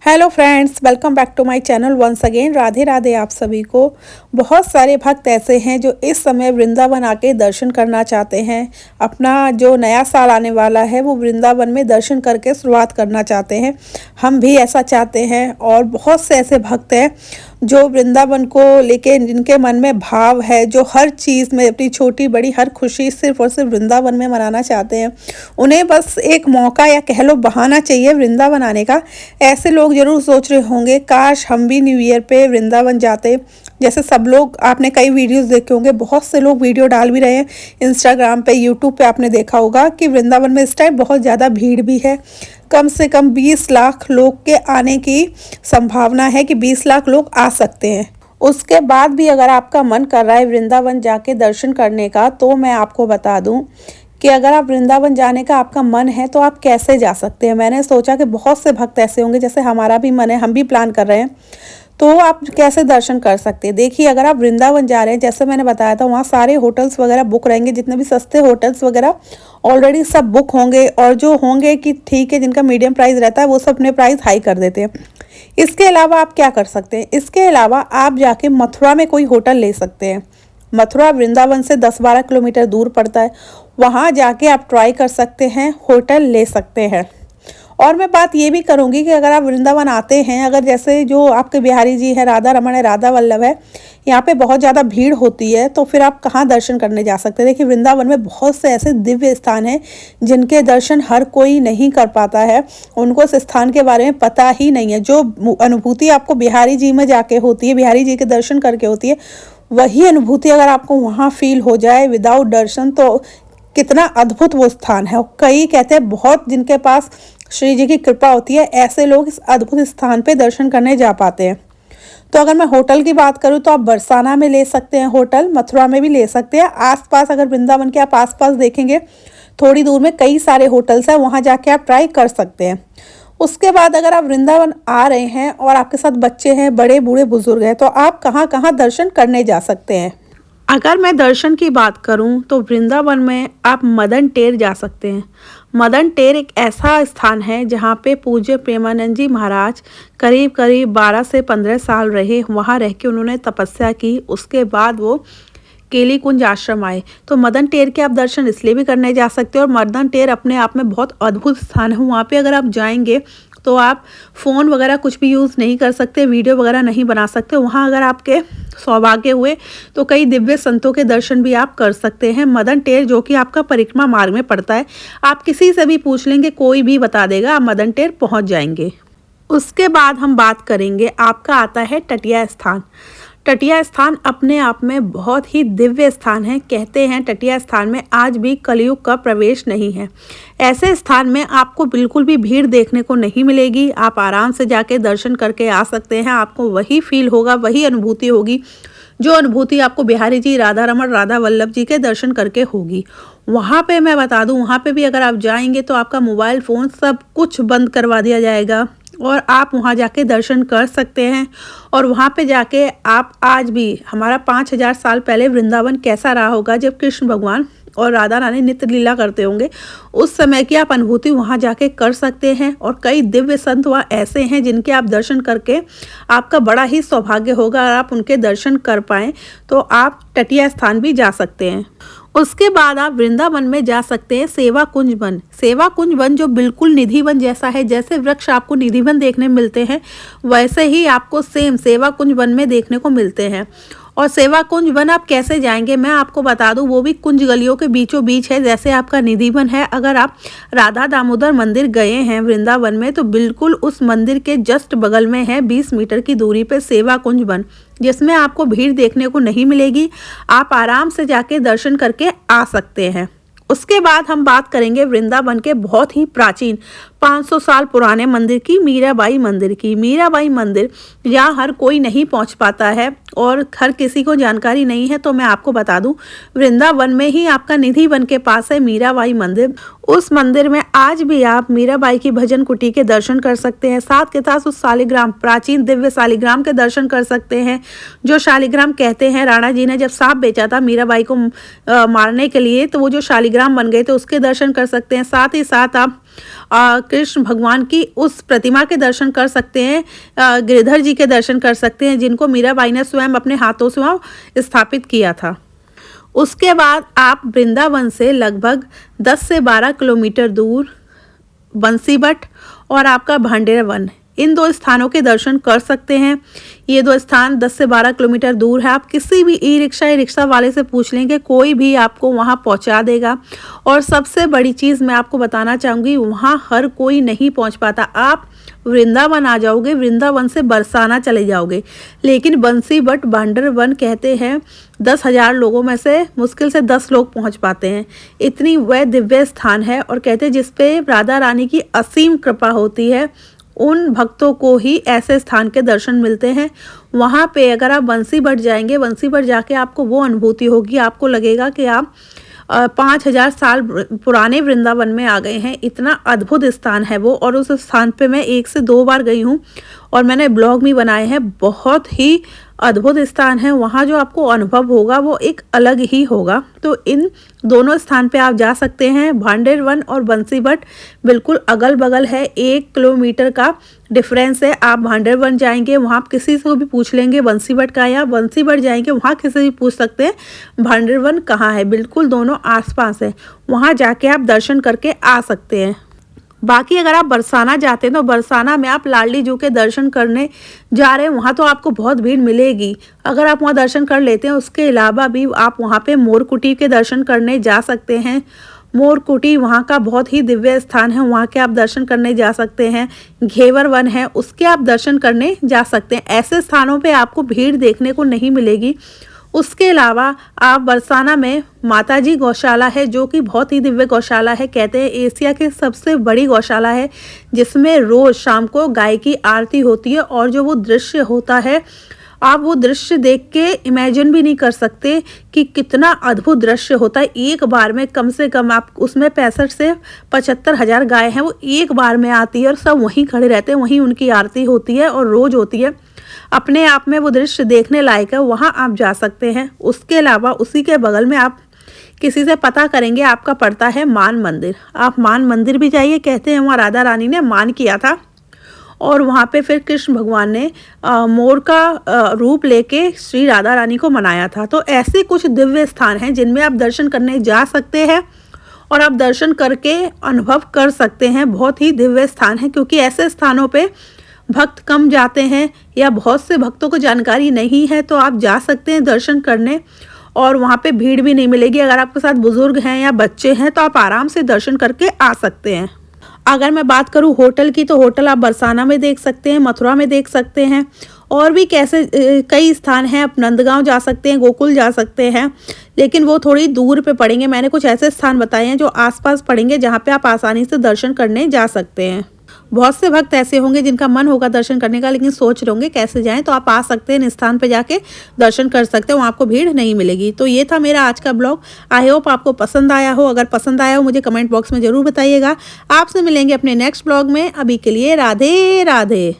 Hello friends, welcome back to my channel once again. Radhe Radhe आप सभी को। बहुत सारे भक्त ऐसे हैं जो इस समय वृंदावन आके दर्शन करना चाहते हैं। अपना जो नया साल आने वाला है वो वृंदावन में दर्शन करके शुरुआत करना चाहते हैं। हम भी ऐसा चाहते हैं और बहुत से ऐसे भक्त हैं जो वृंदावन को लेके जिनके मन में भाव है, जो हर चीज़ में अपनी छोटी बड़ी हर खुशी सिर्फ और सिर्फ वृंदावन में मनाना चाहते हैं। उन्हें बस एक मौका या कह लो बहाना चाहिए वृंदावन आने का। ऐसे लोग ज़रूर सोच रहे होंगे काश हम भी न्यू ईयर पे वृंदावन जाते। जैसे सब लोग, आपने कई वीडियोस देखे होंगे, बहुत से लोग वीडियो डाल भी रहे हैं इंस्टाग्राम पे, यूट्यूब पे। आपने देखा होगा कि वृंदावन में इस टाइम बहुत ज़्यादा भीड़ भी है। कम से कम 20 लाख लोग के आने की संभावना है कि 20 लाख लोग आ सकते हैं। उसके बाद भी अगर आपका मन कर रहा है वृंदावन जाके दर्शन करने का, तो मैं आपको बता दूं कि अगर आप वृंदावन जाने का आपका मन है तो आप कैसे जा सकते हैं। मैंने सोचा कि बहुत से भक्त ऐसे होंगे, जैसे हमारा भी मन है, हम भी प्लान कर रहे हैं, तो आप कैसे दर्शन कर सकते हैं। देखिए, अगर आप वृंदावन जा रहे हैं, जैसे मैंने बताया था, वहाँ सारे होटल्स वगैरह बुक रहेंगे। जितने भी सस्ते होटल्स वगैरह ऑलरेडी सब बुक होंगे, और जो होंगे कि ठीक है जिनका मीडियम प्राइस रहता है वो सब अपने प्राइस हाई कर देते हैं। इसके अलावा आप क्या कर सकते हैं, इसके अलावा आप जाके मथुरा में कोई होटल ले सकते हैं। मथुरा वृंदावन से 10-12 किलोमीटर दूर पड़ता है। वहाँ जाके आप ट्राई कर सकते हैं, होटल ले सकते हैं। और मैं बात ये भी करूँगी कि अगर आप वृंदावन आते हैं, अगर जैसे जो आपके बिहारी जी है, राधा रमण है, राधा वल्लभ है, यहाँ पे बहुत ज़्यादा भीड़ होती है, तो फिर आप कहाँ दर्शन करने जा सकते हैं। देखिए, वृंदावन में बहुत से ऐसे दिव्य स्थान हैं जिनके दर्शन हर कोई नहीं कर पाता है। उनको इस स्थान के बारे में पता ही नहीं है। जो अनुभूति आपको बिहारी जी में जाके होती है, बिहारी जी के दर्शन करके होती है, वही अनुभूति अगर आपको वहाँ फील हो जाए विदाउट दर्शन, तो कितना अद्भुत वो स्थान है। कई कहते हैं बहुत जिनके पास श्री जी की कृपा होती है, ऐसे लोग इस अद्भुत स्थान पे दर्शन करने जा पाते हैं। तो अगर मैं होटल की बात करूँ तो आप बरसाना में ले सकते हैं होटल, मथुरा में भी ले सकते हैं। आसपास अगर वृंदावन के आप आसपास देखेंगे, थोड़ी दूर में कई सारे होटल्स हैं, वहाँ जाके आप ट्राई कर सकते हैं। उसके बाद अगर आप वृंदावन आ रहे हैं और आपके साथ बच्चे हैं, बड़े बूढ़े बुजुर्ग हैं, तो आप कहाँ कहाँ दर्शन करने जा सकते हैं। अगर मैं दर्शन की बात करूं तो वृंदावन में आप मदन टेर जा सकते हैं। मदन टेर एक ऐसा स्थान है जहां पे पूज्य प्रेमानंद जी महाराज करीब करीब 12 से 15 साल रहे। वहां रह के उन्होंने तपस्या की। उसके बाद वो केली कुंज आश्रम आए। तो मदन टेर के आप दर्शन इसलिए भी करने जा सकते हैं। और मदन टेर अपने आप में बहुत अद्भुत स्थान है। वहाँ पे अगर आप जाएंगे तो आप फ़ोन वगैरह कुछ भी यूज़ नहीं कर सकते, वीडियो वगैरह नहीं बना सकते। वहाँ अगर आपके सौभाग्य हुए तो कई दिव्य संतों के दर्शन भी आप कर सकते हैं। मदन टेर जो कि आपका परिक्रमा मार्ग में पड़ता है, आप किसी से भी पूछ लेंगे, कोई भी बता देगा, आप मदन टेर पहुँच जाएंगे। उसके बाद हम बात करेंगे, आपका आता है टटिया स्थान। टटिया स्थान अपने आप में बहुत ही दिव्य स्थान है। कहते हैं टटिया स्थान में आज भी कलयुग का प्रवेश नहीं है। ऐसे स्थान में आपको बिल्कुल भी भीड़ देखने को नहीं मिलेगी। आप आराम से जाके दर्शन करके आ सकते हैं। आपको वही फील होगा, वही अनुभूति होगी जो अनुभूति आपको बिहारी जी, राधा रमण, राधा वल्लभ जी के दर्शन करके होगी। वहाँ पे मैं बता दूँ, वहाँ पे भी अगर आप जाएंगे तो आपका मोबाइल फ़ोन सब कुछ बंद करवा दिया जाएगा और आप वहाँ जाके दर्शन कर सकते हैं। और वहाँ पे जाके आप आज भी, हमारा 5000 साल पहले वृंदावन कैसा रहा होगा जब कृष्ण भगवान और राधा रानी नित्य लीला करते होंगे, उस समय की आप अनुभूति वहाँ जाके कर सकते हैं। और कई दिव्य संत वहाँ ऐसे हैं जिनके आप दर्शन करके आपका बड़ा ही सौभाग्य होगा। अगर आप उनके दर्शन कर पाएँ तो आप टटिया स्थान भी जा सकते हैं। उसके बाद आप वृंदावन में जा सकते हैं सेवा कुंज वन। सेवा कुंज वन जो बिल्कुल निधि वन जैसा है, जैसे वृक्ष आपको निधि वन देखने मिलते हैं, वैसे ही आपको सेम सेवा कुंज वन में देखने को मिलते हैं। और सेवा कुंज वन आप कैसे जाएंगे मैं आपको बता दूं, वो भी कुंज गलियों के बीचों बीच है, जैसे आपका निधि वन है। अगर आप राधा दामोदर मंदिर गए हैं वृंदावन में, तो बिल्कुल उस मंदिर के जस्ट बगल में है 20 मीटर की दूरी पे सेवा कुंज वन, जिसमें आपको भीड़ देखने को नहीं मिलेगी। आप आराम से जाके दर्शन करके आ सकते हैं। उसके बाद हम बात करेंगे वृंदावन के बहुत ही प्राचीन 500 साल पुराने मंदिर की, मीराबाई मंदिर की। मीराबाई मंदिर यहाँ हर कोई नहीं पहुँच पाता है और हर किसी को जानकारी नहीं है, तो मैं आपको बता दूं, वृंदावन में ही आपका निधि वन के पास है मीराबाई मंदिर। उस मंदिर में आज भी आप मीराबाई की भजन कुटी के दर्शन कर सकते हैं। साथ के साथ उस शालिग्राम, प्राचीन दिव्य शालिग्राम के दर्शन कर सकते हैं। जो शालिग्राम कहते हैं, राणा जी ने जब सांप बेचा था मीराबाई को मारने के लिए, तो वो जो शालिग्राम बन गए थे उसके दर्शन कर सकते हैं। साथ ही साथ आप कृष्ण भगवान की उस प्रतिमा के दर्शन कर सकते हैं। गिरधर जी के दर्शन कर सकते हैं, जिनको मीराबाई ने स्वयं अपने हाथों से वहाँ स्थापित किया था। उसके बाद आप वृंदावन से लगभग 10 से 12 किलोमीटर दूर बंसीबट और आपका भांडेर वन, इन 2 स्थानों के दर्शन कर सकते हैं। ये 2 स्थान 10 से 12 किलोमीटर दूर है। आप किसी भी ई रिक्शा या रिक्शा वाले से पूछ लेंगे, कोई भी आपको वहाँ पहुँचा देगा। और सबसे बड़ी चीज़ मैं आपको बताना चाहूँगी, वहाँ हर कोई नहीं पहुँच पाता। आप वृंदावन आ जाओगे, वृंदावन से बरसाना चले जाओगे, लेकिन बंसीबट भांडेर वन कहते हैं 10,000 लोगों में से मुश्किल से 10 लोग पहुंच पाते हैं। इतनी वह दिव्य स्थान है, और कहते हैं जिस पे राधा रानी की असीम कृपा होती है, उन भक्तों को ही ऐसे स्थान के दर्शन मिलते हैं। वहाँ पे अगर आप बंसीबट जाएंगे, बंसीबट जाके आपको वो अनुभूति होगी, आपको लगेगा कि आप 5,000 साल पुराने वृंदावन में आ गए हैं। इतना अद्भुत स्थान है वो। और उस स्थान पे मैं 1 से 2 बार गई हूँ और मैंने ब्लॉग भी बनाए हैं। बहुत ही अद्भुत स्थान है। वहाँ जो आपको अनुभव होगा वो एक अलग ही होगा। तो इन दोनों स्थान पे आप जा सकते हैं। भांडेर वन और बंसीबट बिल्कुल अगल बगल है, 1 किलोमीटर का डिफरेंस है। आप भांडेर वन जाएंगे, वहाँ आप किसी से भी पूछ लेंगे बंसीबट का, या बंसीबट जाएंगे वहाँ किसी से भी पूछ सकते हैं भांडेर वन कहाँ है। बिल्कुल दोनों आसपास है, वहाँ जाके आप दर्शन करके आ सकते हैं। बाकी अगर आप बरसाना जाते हैं तो बरसाना में आप लाडली जू के दर्शन करने जा रहे हैं, वहाँ तो आपको बहुत भीड़ मिलेगी। अगर आप वहाँ दर्शन कर लेते हैं, उसके अलावा भी आप वहाँ पे मोर कुटी के दर्शन करने जा सकते हैं। मोर कुटी वहाँ का बहुत ही दिव्य स्थान है, वहाँ के आप दर्शन करने जा सकते हैं। घेवर वन है, उसके आप दर्शन करने जा सकते हैं। ऐसे स्थानों पे आपको भीड़ देखने को नहीं मिलेगी। उसके अलावा आप बरसाना में माताजी गौशाला है, जो कि बहुत ही दिव्य गौशाला है। कहते हैं एशिया की सबसे बड़ी गौशाला है, जिसमें रोज़ शाम को गाय की आरती होती है। और जो वो दृश्य होता है, आप वो दृश्य देख के इमेजिन भी नहीं कर सकते कि कितना अद्भुत दृश्य होता है। एक बार में कम से कम आप उसमें 65 से 75 हज़ार गाय हैं, वो एक बार में आती है और सब वहीं खड़े रहते हैं, वहीं उनकी आरती होती है और रोज़ होती है। अपने आप में वो दृश्य देखने लायक है, वहाँ आप जा सकते हैं। उसके अलावा उसी के बगल में आप किसी से पता करेंगे, आपका पड़ता है मान मंदिर। आप मान मंदिर भी जाइए। कहते हैं वहाँ राधा रानी ने मान किया था और वहाँ पे फिर कृष्ण भगवान ने मोर का रूप लेके श्री राधा रानी को मनाया था। तो ऐसे कुछ दिव्य स्थान हैं जिनमें आप दर्शन करने जा सकते हैं और आप दर्शन करके अनुभव कर सकते हैं। बहुत ही दिव्य स्थान है, क्योंकि ऐसे स्थानों पे भक्त कम जाते हैं या बहुत से भक्तों को जानकारी नहीं है, तो आप जा सकते हैं दर्शन करने और वहाँ पे भीड़ भी नहीं मिलेगी। अगर आपके साथ बुजुर्ग हैं या बच्चे हैं तो आप आराम से दर्शन करके आ सकते हैं। अगर मैं बात करूँ होटल की, तो होटल आप बरसाना में देख सकते हैं, मथुरा में देख सकते हैं, और भी कैसे कई स्थान हैं। आप नंदगांव जा सकते हैं, गोकुल जा सकते हैं, लेकिन वो थोड़ी दूर पे पड़ेंगे। मैंने कुछ ऐसे स्थान बताए हैं जो आसपास पड़ेंगे, जहाँ पे आप आसानी से दर्शन करने जा सकते हैं। बहुत से भक्त ऐसे होंगे जिनका मन होगा दर्शन करने का, लेकिन सोच रहे होंगे कैसे जाएं, तो आप आ सकते हैं, इन स्थान पे जाके दर्शन कर सकते हैं, वहाँ आपको भीड़ नहीं मिलेगी। तो ये था मेरा आज का ब्लॉग। आई होप आपको पसंद आया हो। अगर पसंद आया हो मुझे कमेंट बॉक्स में ज़रूर बताइएगा। आपसे मिलेंगे अपने नेक्स्ट ब्लॉग में। अभी के लिए राधे राधे।